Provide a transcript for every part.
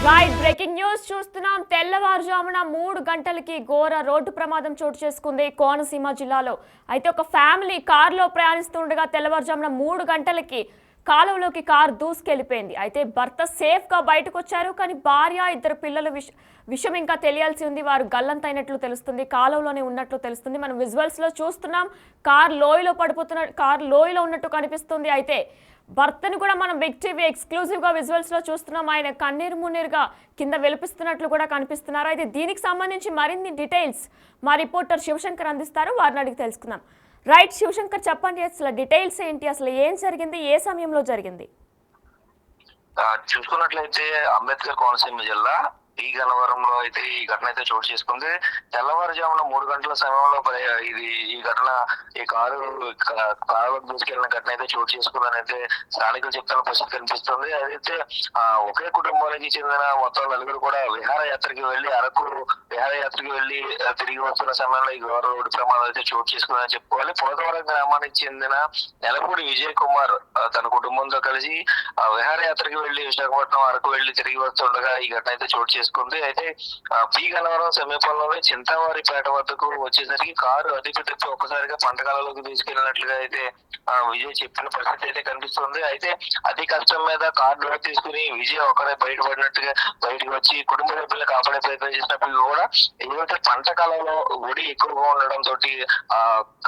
Right breaking news చూస్తున్నాం. తెల్లవారుజామున 3 గంటలకి ఘోర రోడ్డు ప్రమాదం చోటు చేసుకుంది కోనసీమ జిల్లాలో. అయితే ఒక ఫ్యామిలీ కారులో ప్రయాణిస్తుండగా తెల్లవారుజామున 3 గంటలకి కాలువలోకి కారు దూసుకెళ్లిపోయింది. అయితే భర్త సేఫ్ గా బయటకు వచ్చారు, కానీ భార్య, 2 పిల్లలు విషయం ఇంకా తెలియాల్సి ఉంది. వారు గల్లంతైనట్లు తెలుస్తుంది, కాలువలోనే ఉన్నట్లు తెలుస్తుంది. మనం విజువల్స్ లో చూస్తున్నాం, కారు లోయలో ఉన్నట్టు కనిపిస్తుంది. అయితే భర్తను కూడా మనం బిగ్ టీవీ ఎక్స్క్లూజివ్ గా విజువల్స్ లో చూస్తున్నాం. ఆయన కన్నీరు మున్నీరుగా కింద వెలిపిస్తున్నట్లు కూడా కనిపిస్తున్నారు. అయితే దీనికి సంబంధించి మరిన్ని డీటెయిల్స్ మా రిపోర్టర్ శివశంకర్ అందిస్తారు, వారిని అడిగి తెలుసుకుందాం. రైట్ శివశంకర్, చెప్పండి అసలు డీటెయిల్స్ ఏంటి, అసలు ఏం జరిగింది, ఏ సమయంలో జరిగింది? చూసుకున్నట్లయితే అంబేద్కర్ కోనసీమ జిల్లా ఈ గన్నవరంలో అయితే ఈ ఘటన అయితే చోటు చేసుకుంది. తెల్లవారుజామున 3 గంటల సమయంలో ఈ ఘటన ఈ కారు దూసుకెళ్లిన ఘటన అయితే చోటు చేసుకుందని అయితే స్థానికులు చెప్తున్న పరిస్థితి కనిపిస్తుంది. అదైతే ఒకే కుటుంబానికి చెందిన మొత్తం నలుగురు కూడా విహారయాత్రకి వెళ్లి తిరిగి వస్తున్న సమయంలో ఈ ఘోర రోడ్డు ప్రమాదం అయితే చోటు చేసుకుందని చెప్పుకోవాలి. పోతవరం గ్రామానికి చెందిన నెలపూడి విజయ్ కుమార్ తన కుటుంబంతో కలిసి విహారయాత్రకి వెళ్లి విశాఖపట్నం అరకు వెళ్లి తిరిగి వస్తుండగా ఈ ఘటన అయితే చోటు చేసుకుంది. అయితే పి గన్నవరం సమీపంలోనే చింతవారిపేట వద్దకు వచ్చేసరికి కారు అదుపు తప్పి ఒక్కసారిగా పంటకాలలోకి తీసుకెళ్లినట్లుగా అయితే విజయ్ చెప్పిన పరిస్థితి అయితే కనిపిస్తుంది. అయితే అతి కష్టం మీద కారు డోర్ తీసుకుని విజయ్ ఒక్కడే బయటకు వచ్చి కుటుంబ సభ్యులు కాపాడే ప్రయత్నం చేసినప్పటికీ కూడా ఏదైతే పంట కాలంలో ఒడి ఎక్కువగా ఉండడం తోటి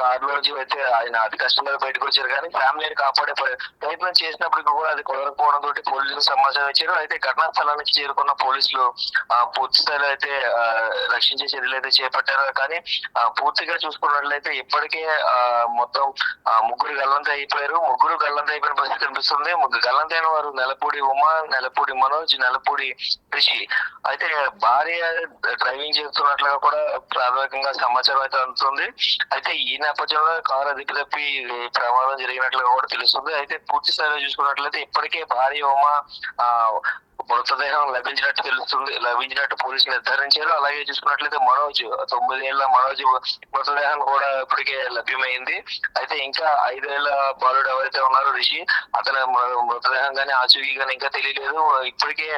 కారులోంచి అయితే ఆయన అతి కష్టం మీద బయటకు వచ్చారు, కానీ ఫ్యామిలీని కాపాడే ప్రయత్నం చేసినప్పటికీ కూడా అది కుదరకపోవడం తోటి పోలీసులకు సమాచారం ఇచ్చారు. అయితే ఘటనా స్థలానికి చేరుకున్న పోలీసులు పూర్తి స్థాయిలో అయితే రక్షించే చర్యలు అయితే చేపట్టారు. కానీ పూర్తిగా చూసుకున్నట్లయితే ఇప్పటికే మొత్తం ముగ్గురు గల్లంత అయిపోయిన పరిస్థితి కనిపిస్తుంది. గల్లంతైన వారు నెలపూడి ఉమా, నెలపూడి మనోజ్, నెలపూడి రిషి. అయితే భార్య డ్రైవింగ్ చేస్తున్నట్లుగా కూడా ప్రాథమికంగా సమాచారం అయితే అందుతుంది. అయితే ఈ నేపథ్యంలో కారు అదుపు తప్పి ప్రమాదం జరిగినట్లుగా కూడా తెలుస్తుంది. అయితే పూర్తి స్థాయిలో చూసుకున్నట్లయితే ఇప్పటికే భార్య ఉమా మృతదేహం లభించినట్టు పోలీసులు నిర్ధారించారు. అలాగే చూసుకున్నట్లయితే మనోజ్ 9 ఏళ్ల మనోజ్ మృతదేహం కూడా ఇప్పటికే లభ్యమైంది. అయితే ఇంకా 5 ఏళ్ల బాలుడు ఎవరైతే ఉన్నారో రిషి, అతని మృతదేహం కానీ ఆచూకీ కానీ ఇంకా తెలియలేదు. ఇప్పటికే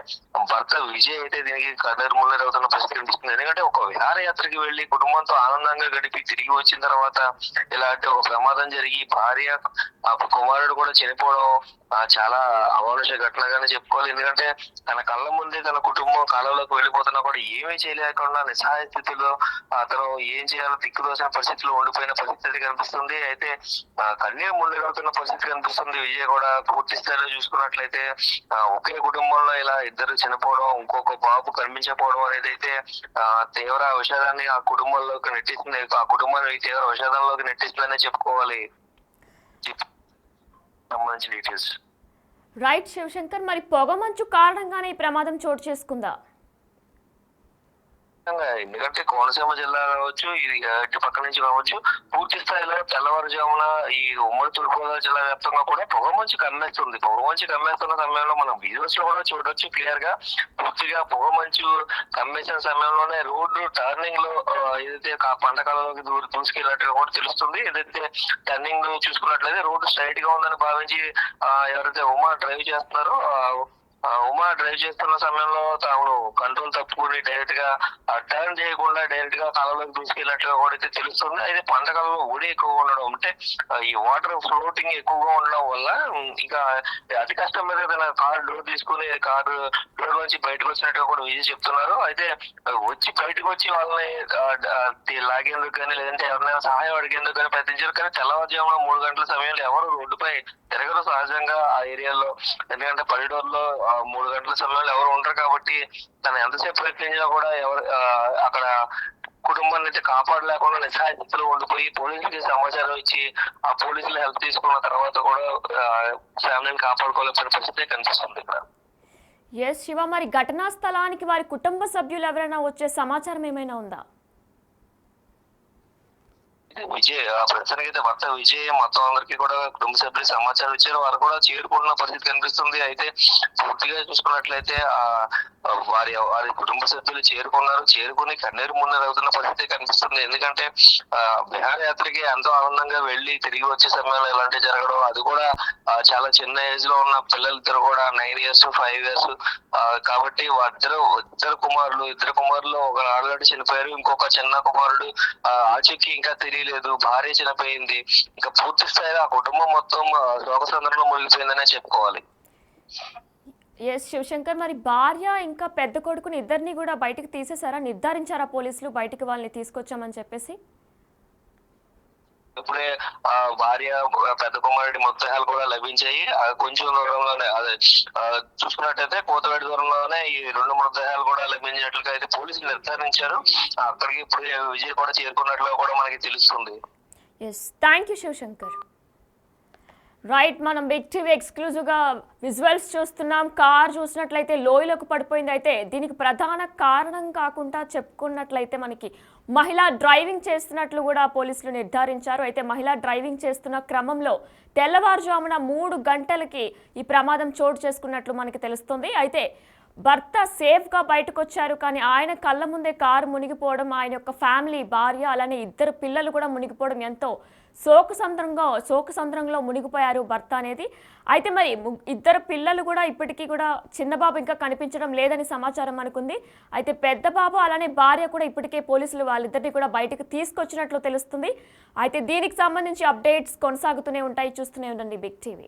భర్త విజయ్ అయితే దీనికి కన్నీరు మున్నీరు అవుతున్న పరిస్థితి కనిపిస్తుంది. ఎందుకంటే ఒక విహారయాత్రకి వెళ్లి కుటుంబంతో ఆనందంగా గడిపి తిరిగి వచ్చిన తర్వాత ఇలాంటి ఒక ప్రమాదం జరిగి భార్య కుమారుడు కూడా చనిపోవడం చాలా అమానుష ఘటనగానే చెప్పుకోవాలి. ఎందుకంటే తన కళ్ళ ముందే తన కుటుంబం కాలంలోకి వెళ్ళిపోతున్నా కూడా ఏమీ చేయలేకుండా నిస్సహాయ స్థితిలో అతను ఏం చేయాలో దిక్కుదోసిన పరిస్థితిలో ఉండిపోయిన పరిస్థితి కనిపిస్తుంది. అయితే కన్నీరు మున్నీరవుతున్న పరిస్థితి కనిపిస్తుంది. విజయ్ కూడా పూర్తి స్థాయిలో చూసుకున్నట్లయితే ఒకే కుటుంబంలో ఇలా ఇద్దరు చనిపోవడం, ఇంకొక బాబు కనిపించకపోవడం అనేది అయితే తీవ్ర విషాదాన్ని ఆ కుటుంబంలోకి నెట్టిస్తుంది. ఆ కుటుంబాన్ని తీవ్ర విషాదంలోకి నెట్టిస్తుందనే చెప్పుకోవాలి. సంబంధించిన డీటెయిల్స్. రైట్ శివశంకర్, మరి పొగమంచు కారణంగానే ఈ ప్రమాదం చోటు చేసుకుందా? ఎందుకంటే కోనసీమ జిల్లా కావచ్చు, ఇది ఇటు పక్క నుంచి కావచ్చు, పూర్తి స్థాయిలో తెల్లవారుజామున ఈ ఉమ్మడి తూర్పుగోదావరి జిల్లా వ్యాప్తంగా కూడా పొగమంచు కమ్మేస్తున్న సమయంలో మనం వీడియోస్ లో కూడా చూడొచ్చు క్లియర్ గా. పూర్తిగా పొగమంచు కమ్మేసిన సమయంలోనే రోడ్డు టర్నింగ్ లో ఏదైతే పంటకాలలోకి దూసుకెళ్ళినట్టుగా కూడా తెలుస్తుంది. ఏదైతే టర్నింగ్ చూసుకున్నట్లయితే రోడ్డు స్ట్రైట్ గా ఉందని భావించి ఎవరైతే ఉమా డ్రైవ్ చేస్తున్న సమయంలో తాను కంట్రోల్ తప్పుకుని డైరెక్ట్ గా టర్న్ చేయకుండా డైరెక్ట్ గా కాలంలోకి దూసుకెళ్ళినట్లుగా కూడా అయితే తెలుస్తుంది. అయితే పంటకాలంలో ఒడి ఎక్కువగా ఉండడం, అంటే ఈ వాటర్ ఫ్లోటింగ్ ఎక్కువగా ఉండడం వల్ల ఇంకా అతి కష్టం మీద తన కారు డోర్ తీసుకుని కారు డోర్ నుంచి బయటకు వచ్చినట్టుగా కూడా విజయ్ చెప్తున్నారు. అయితే బయటకు వచ్చి వాళ్ళని లాగేందుకు కానీ లేదంటే ఎవరినైనా సహాయం అడిగేందుకు కానీ ప్రయత్నించారు. కానీ తెల్లవారుజామున 3 గంటల సమయంలో ఎవరు రోడ్డుపై తిరగరు సహజంగా ఆ ఏరియాలో. ఎందుకంటే పల్లెటూరులో 3 గంటల సమయంలో ఎవరు ఉంటారు కాబట్టి తను ఎంతసేపు ప్రయత్నించినా కూడా అక్కడ కుటుంబాన్ని అయితే కాపాడలేకుండా నిస్సహాయ స్థితిలో ఉండిపోయి పోలీసులకి సమాచారం ఇచ్చి ఆ పోలీసులు హెల్ప్ తీసుకున్న తర్వాత కూడా ఫ్యామిలీని కాపాడుకోలేకపోయిన పరిస్థితి కనిపిస్తుంది ఇక్కడ. ఎస్ శివ, మరి ఘటనా స్థలానికి వారి కుటుంబ సభ్యులు ఎవరైనా వచ్చే సమాచారం ఏమైనా ఉందా? విజయ్ ప్రస్తుతానికి అయితే భర్త విజయ్ మొత్తం అందరికీ కూడా కుటుంబ సభ్యులకు సమాచారం ఇచ్చారు. వారు కూడా చేరుకుంటున్న పరిస్థితి కనిపిస్తుంది. అయితే పూర్తిగా చూసుకున్నట్లయితే వారి కుటుంబ సభ్యులు చేరుకుని కన్నీరు మున్నీరు అవుతున్న పరిస్థితి కనిపిస్తుంది. ఎందుకంటే విహారయాత్రకి ఎంతో ఆనందంగా వెళ్లి తిరిగి వచ్చే సమయంలో ఇలాంటి జరగడం, అది కూడా చాలా చిన్న ఏజ్ లో ఉన్న పిల్లలిద్దరు కూడా 9 years 5 years. కాబట్టి ఇద్దరు కుమారులు ఒక ఆడగాడు చనిపోయారు, ఇంకొక చిన్న కుమారుడు ఆచూకీ ఇంకా తెలియలేదు. భార్య చనిపోయింది. ఇంకా పూర్తి స్థాయిలో ఆ కుటుంబం మొత్తం శోకసంద్రంలో మునిగిపోయిందనే చెప్పుకోవాలి. ఎస్ శివశంకర్, మరి భార్య ఇంకా పెద్ద కొడుకుని ఇద్దరిని కూడా బయటకు తీసేశారా? నిర్ధారించారా పోలీసులు బయటికి వాళ్ళని తీసుకొచ్చామని చెప్పేసి? ఇప్పుడే భార్య పెద్ద కుమారుడి మృతదేహాలు కూడా లభించాయి. కొంచెం దూరంలోనే అదే చూసుకున్నట్టయితే కోతవేడి దూరంలోనే ఈ 2 మృతదేహాలు కూడా లభించినట్లుగా అయితే పోలీసులు నిర్ధారించారు. అక్కడికి ఇప్పుడు విజయ్ కూడా చేరుకున్నట్లు కూడా మనకి తెలుస్తుంది. Yes, thank you Shivshankar. Right, మనం బిగ్ టీవీ ఎక్స్క్లూజివ్గా విజువల్స్ చూస్తున్నాం. కార్ చూసినట్లయితే లోయలోకి పడిపోయింది. అయితే దీనికి ప్రధాన కారణం కాకుండా చెప్పుకున్నట్లయితే మనకి మహిళ డ్రైవింగ్ చేస్తున్నట్లు కూడా పోలీసులు నిర్ధారించారు. అయితే మహిళ డ్రైవింగ్ చేస్తున్న క్రమంలో తెల్లవారుజామున 3 గంటలకి ఈ ప్రమాదం చోటు చేసుకున్నట్లు మనకి తెలుస్తుంది. అయితే భర్త సేఫ్గా బయటకు వచ్చారు, కానీ ఆయన కళ్ళ ముందే కారు మునిగిపోవడం, ఆయన యొక్క ఫ్యామిలీ భార్య అలానే 2 పిల్లలు కూడా మునిగిపోవడం ఎంతో శోకసంద్రంలో మునిగిపోయారు భర్త అనేది. అయితే మరి 2 పిల్లలు కూడా ఇప్పటికీ కూడా చిన్న బాబు ఇంకా కనిపించడం లేదని సమాచారం మనకుంది. అయితే పెద్ద బాబు అలానే భార్య కూడా ఇప్పటికే పోలీసులు వాళ్ళిద్దరిని కూడా బయటకు తీసుకొచ్చినట్లు తెలుస్తుంది. అయితే దీనికి సంబంధించి అప్డేట్స్ కొనసాగుతూనే ఉంటాయి. చూస్తూనే ఉండండి బిగ్ టీవీ.